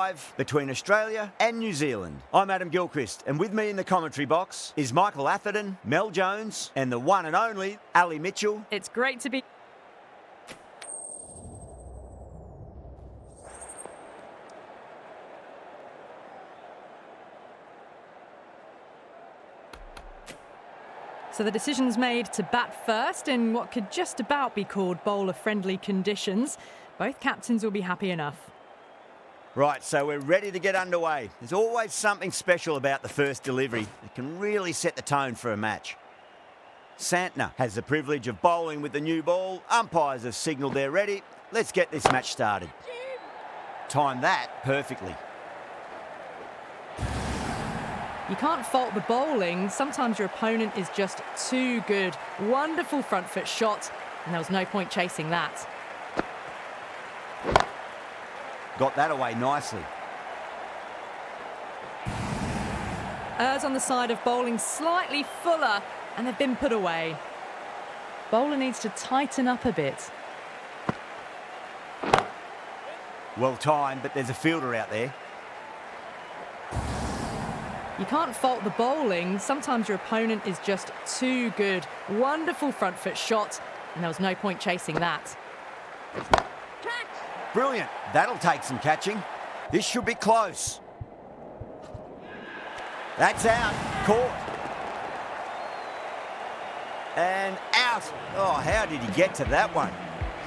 live between Australia and New Zealand. I'm Adam Gilchrist, and with me in the commentary box is Michael Atherton, Mel Jones, and the one and only Ali Mitchell. It's great to be... So the decision's made to bat first in what could just about be called bowler-friendly conditions. Both captains will be happy enough. Right, so we're ready to get underway. There's always something special about the first delivery. It can really set the tone for a match. Santner has the privilege of bowling with the new ball. Umpires have signalled they're ready. Let's get this match started. Time that perfectly. You can't fault the bowling. Sometimes your opponent is just too good. Wonderful front foot shot, and there was no point chasing that. Got that away nicely. Errs on the side of bowling slightly fuller, and they've been put away. Bowler needs to tighten up a bit. Well timed, but there's a fielder out there. You can't fault the bowling. Sometimes your opponent is just too good. Wonderful front foot shot, and there was no point chasing that. Brilliant. That'll take some catching. This should be close. That's out. Caught. And out. Oh, how did he get to that one?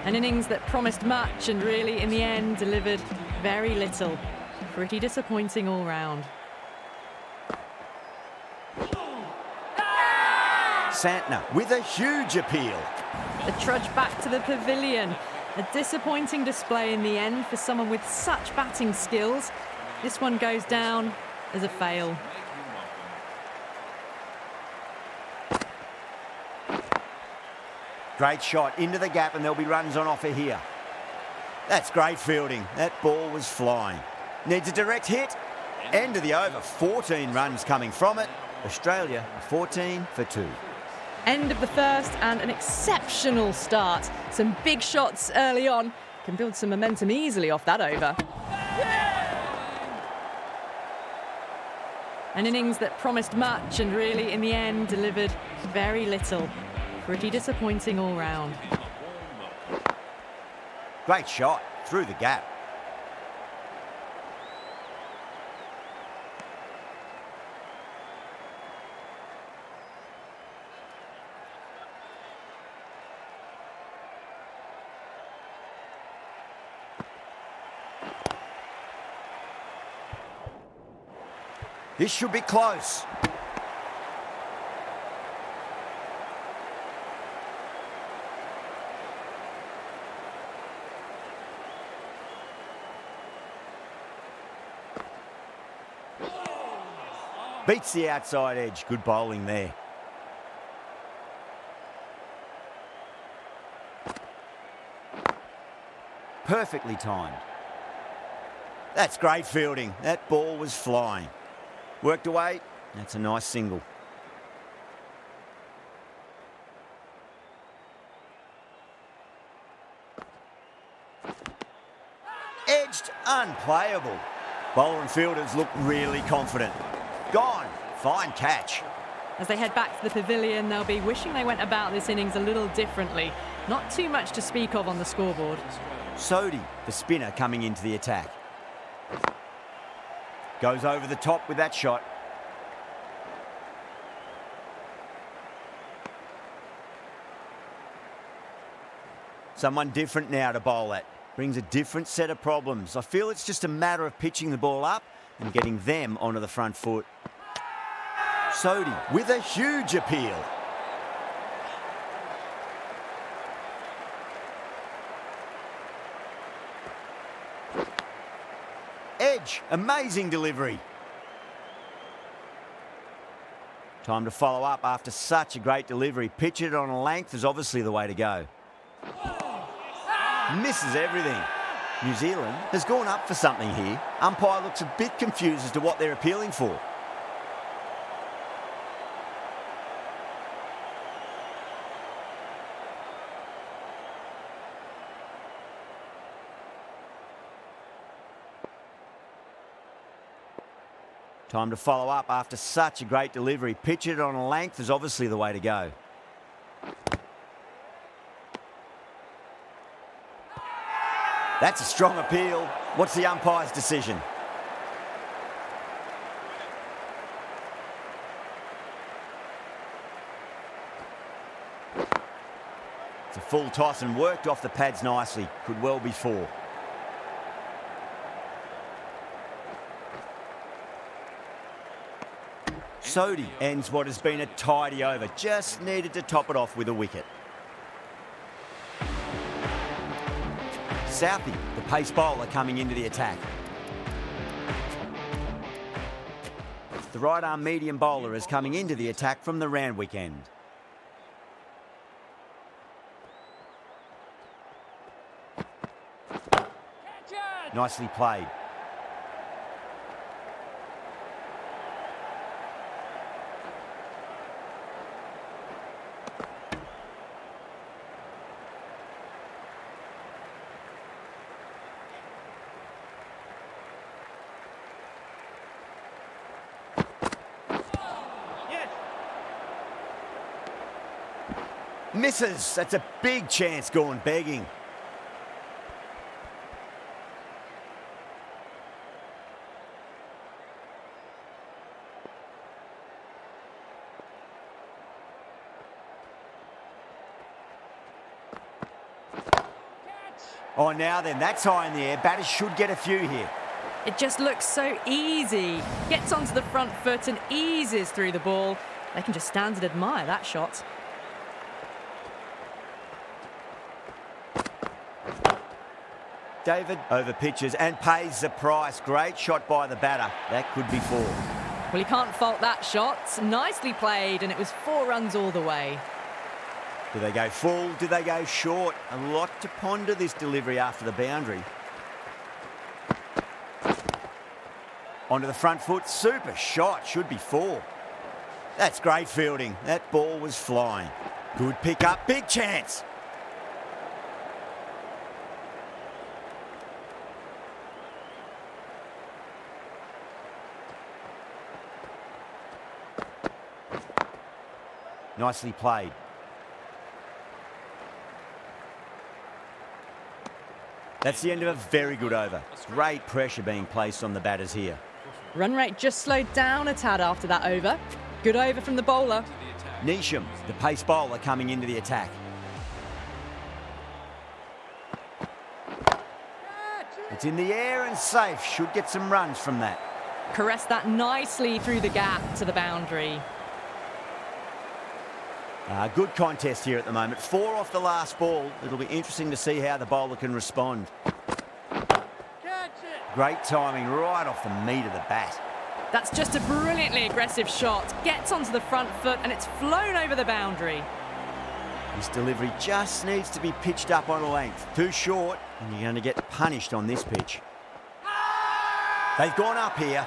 An innings that promised much and really, in the end, delivered very little. Pretty disappointing all round. Santner with a huge appeal. The trudge back to the pavilion. A disappointing display in the end for someone with such batting skills. This one goes down as a fail. Great shot into the gap, and there'll be runs on offer here. That's great fielding. That ball was flying. Needs a direct hit. End of the over. 14 runs coming from it. Australia 14 for 2. End of the first and an exceptional start. Some big shots early on. Can build some momentum easily off that over. An innings that promised much and really, in the end, delivered very little. Pretty disappointing all round. Great shot through the gap. This should be close. Beats the outside edge. Good bowling there. Perfectly timed. That's great fielding. That ball was flying. Worked away. That's a nice single. Edged, unplayable. Bowler and fielders look really confident. Gone. Fine catch. As they head back to the pavilion, they'll be wishing they went about this innings a little differently. Not too much to speak of on the scoreboard. Sodhi, the spinner, coming into the attack. Goes over the top with that shot. Someone different now to bowl at. Brings a different set of problems. I feel it's just a matter of pitching the ball up and getting them onto the front foot. Sodhi with a huge appeal. Edge, amazing delivery. Time to follow up after such a great delivery. Pitch it on a length is obviously the way to go. Misses everything. New Zealand has gone up for something here. Umpire looks a bit confused as to what they're appealing for. Time to follow up after such a great delivery. Pitch it on a length is obviously the way to go. That's a strong appeal. What's the umpire's decision? It's a full toss and worked off the pads nicely. Could well be 4. Sodhi ends what has been a tidy over. Just needed to top it off with a wicket. Southey, the pace bowler, coming into the attack. The right-arm medium bowler is coming into the attack from the Randwick end. Nicely played. Misses. That's a big chance gone begging. Oh, now then, that's high in the air. Batters should get a few here. It just looks so easy. Gets onto the front foot and eases through the ball. They can just stand and admire that shot. David over pitches and pays the price. Great shot by the batter. That could be 4. Well, you can't fault that shot. Nicely played, and it was 4 runs all the way. Do they go full? Do they go short? A lot to ponder this delivery after the boundary. Onto the front foot. Super shot. Should be 4. That's great fielding. That ball was flying. Good pick up. Big chance. Nicely played. That's the end of a very good over. Great pressure being placed on the batters here. Run rate just slowed down a tad after that over. Good over from the bowler. Neesham, the pace bowler, coming into the attack. It's in the air and safe. Should get some runs from that. Caressed that nicely through the gap to the boundary. Good contest here at the moment. 4 off the last ball. It'll be interesting to see how the bowler can respond. Great timing right off the meat of the bat. That's just a brilliantly aggressive shot. Gets onto the front foot and it's flown over the boundary. This delivery just needs to be pitched up on a length. Too short, and you're going to get punished on this pitch. They've gone up here.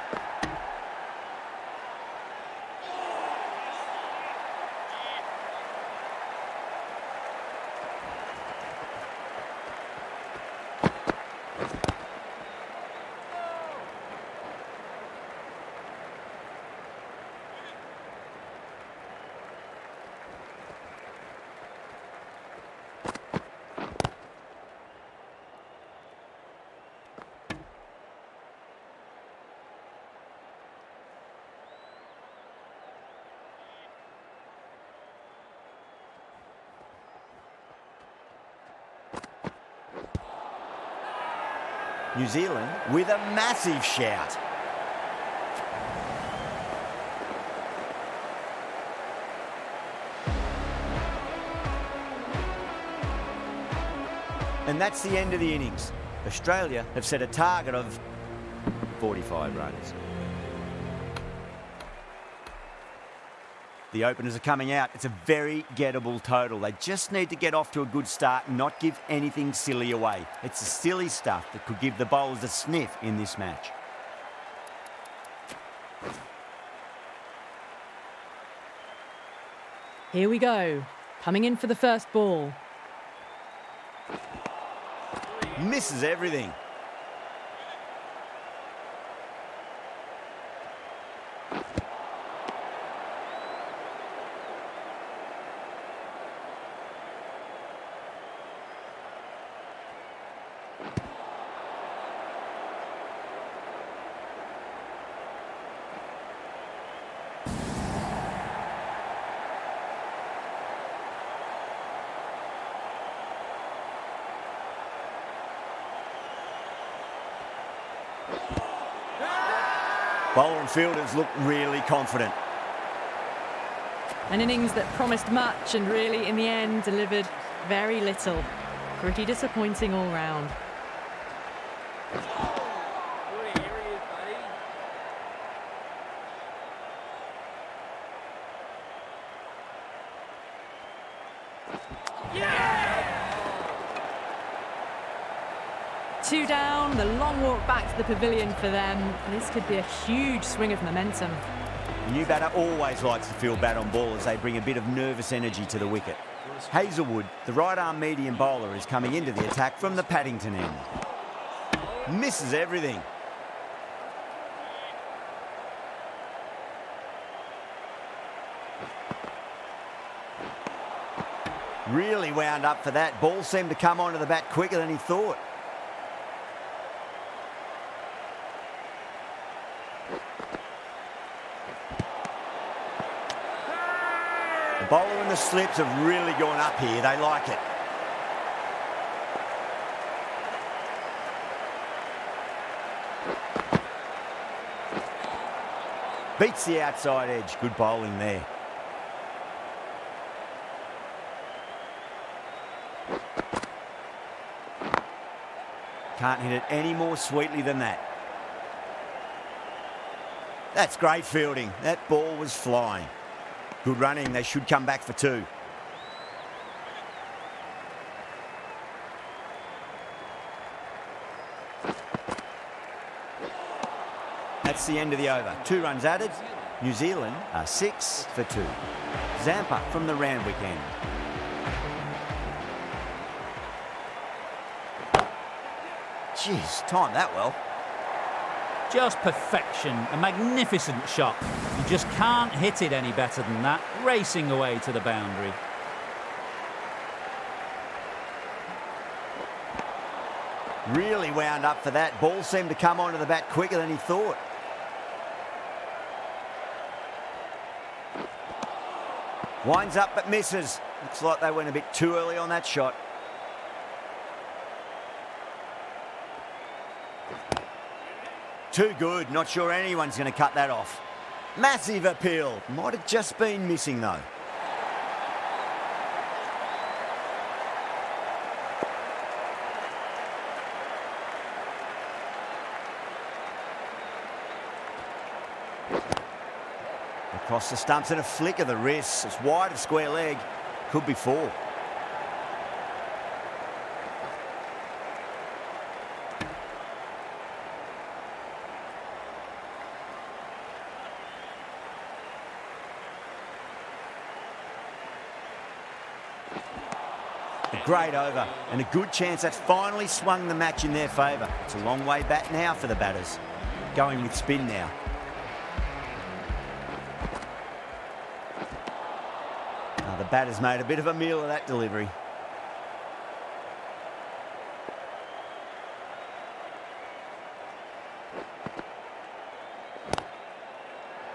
New Zealand with a massive shout. And that's the end of the innings. Australia have set a target of 45 runs. The openers are coming out. It's a very gettable total. They just need to get off to a good start and not give anything silly away. It's the silly stuff that could give the bowlers a sniff in this match. Here we go. Coming in for the first ball. Misses everything. Bowler and fielders look really confident. An innings that promised much and really, in the end, delivered very little. Pretty disappointing all round. Two down, the long walk back to the pavilion for them. This could be a huge swing of momentum. The new batter always likes to feel bat on ball as they bring a bit of nervous energy to the wicket. Hazelwood, the right-arm medium bowler, is coming into the attack from the Paddington end. Misses everything. Really wound up for that. Ball seemed to come onto the bat quicker than he thought. The bowler and the slips have really gone up here. They like it. Beats the outside edge. Good bowling there. Can't hit it any more sweetly than that. That's great fielding. That ball was flying. Good running. They should come back for two. That's the end of the over. 2 runs added. New Zealand are 6 for 2. Zampa from the Randwick end. Jeez, timed that well. Just perfection, a magnificent shot. You just can't hit it any better than that, racing away to the boundary. Really wound up for that. Ball seemed to come onto the bat quicker than he thought. Winds up but misses. Looks like they went a bit too early on that shot. Too good. Not sure anyone's going to cut that off. Massive appeal. Might have just been missing though. Across the stumps and a flick of the wrist. It's wide of square leg. Could be 4. A great over and a good chance that's finally swung the match in their favour. It's a long way back now for the batters. Going with spin now. The batter's made a bit of a meal of that delivery.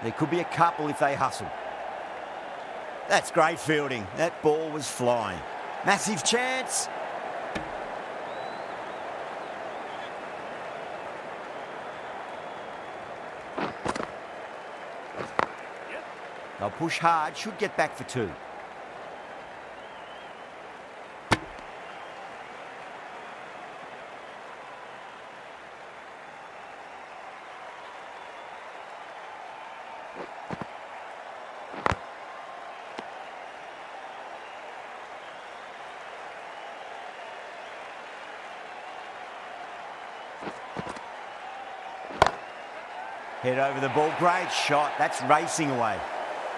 There could be a couple if they hustle. That's great fielding. That ball was flying. Massive chance. They'll push hard. Should get back for 2. Head over the ball. Great shot. That's racing away.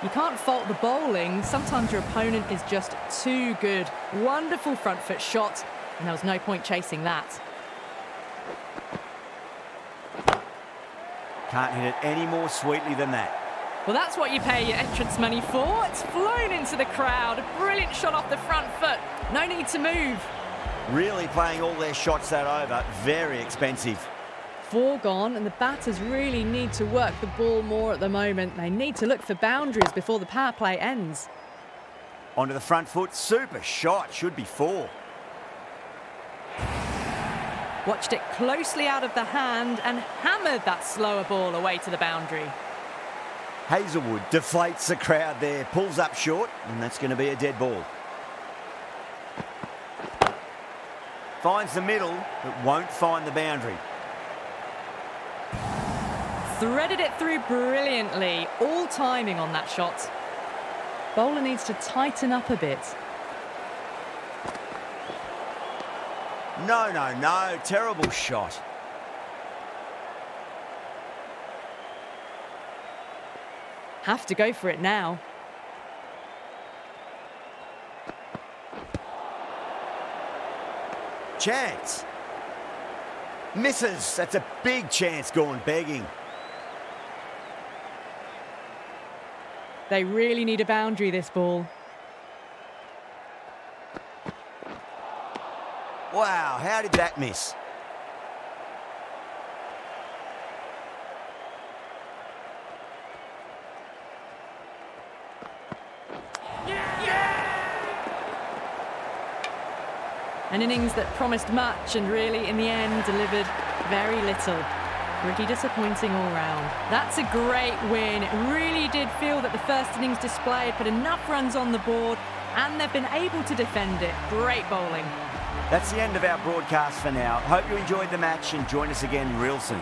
You can't fault the bowling. Sometimes your opponent is just too good. Wonderful front foot shot, and there was no point chasing that. Can't hit it any more sweetly than that. Well, that's what you pay your entrance money for. It's flown into the crowd. A brilliant shot off the front foot. No need to move. Really playing all their shots that over. Very expensive. 4 gone, and the batters really need to work the ball more at the moment. They need to look for boundaries before the power play ends. Onto the front foot. Super shot. Should be 4. Watched it closely out of the hand and hammered that slower ball away to the boundary. Hazelwood deflates the crowd there, pulls up short, and that's going to be a dead ball. Finds the middle, but won't find the boundary. Threaded it through brilliantly, all timing on that shot. Bowler needs to tighten up a bit. No, terrible shot. Have to go for it now. Chance. Misses. That's a big chance gone begging. They really need a boundary, this ball. Wow, how did that miss? An innings that promised much and really, in the end, delivered very little. Pretty disappointing all round. That's a great win. It really did feel that the first innings display had put enough runs on the board and they've been able to defend it. Great bowling. That's the end of our broadcast for now. Hope you enjoyed the match and join us again real soon.